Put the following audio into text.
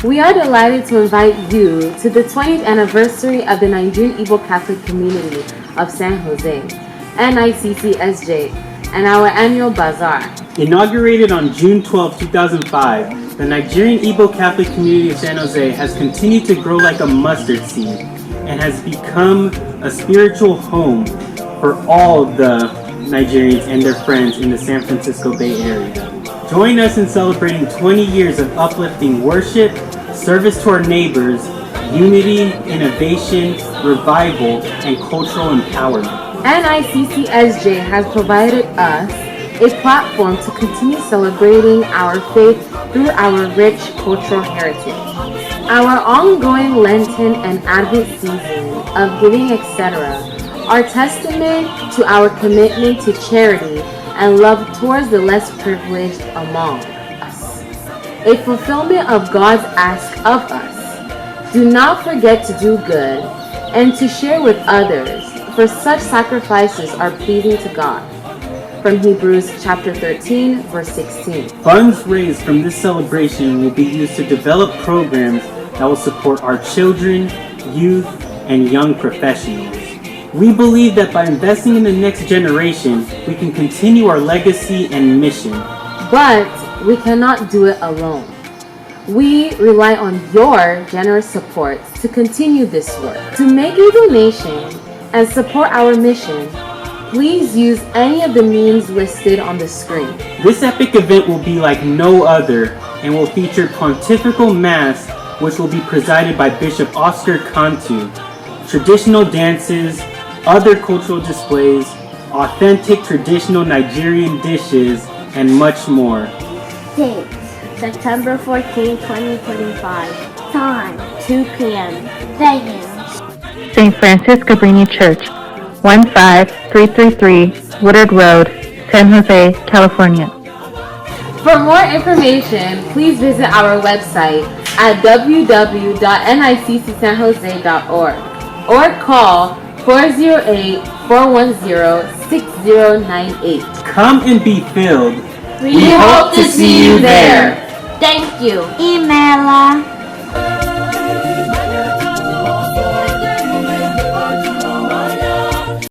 We are delighted to invite you to the 20th anniversary of the Nigerian Igbo Catholic Community of San Jose, NICCSJ, and our annual Bazaar. Inaugurated on June 12, 2005, the Nigerian Igbo Catholic Community of San Jose has continued to grow like a mustard seed and has become a spiritual home for all the Nigerians and their friends in the San Francisco Bay Area. Join us in celebrating 20 years of uplifting worship, service to our neighbors, unity, innovation, revival, and cultural empowerment. NICCSJ has provided us a platform to continue celebrating our faith through our rich cultural heritage. Our ongoing Lenten and Advent season of giving, etc., are testament to our commitment to charity and love towards the less privileged among us. A fulfillment of God's ask of us. Do not forget to do good and to share with others, for such sacrifices are pleasing to God. From Hebrews chapter 13, verse 16. Funds raised from this celebration will be used to develop programs that will support our children, youth, and young professionals. We believe that by investing in the next generation, we can continue our legacy and mission. But we cannot do it alone. We rely on your generous support to continue this work. To make a donation and support our mission, please use any of the means listed on the screen. This epic event will be like no other and will feature Pontifical Mass, which will be presided by Bishop Oscar Cantu, traditional dances, other cultural displays, authentic traditional Nigerian dishes, and much more. Date, September 14, 2025. Time, 2 p.m. Venue, St. Francis Cabrini Church, 15333 Woodard Road, San Jose, California. For more information, please visit our website at www.niccsanjose.org or call 408-410-6098. Come and be filled. We hope to see you there. Thank you. Email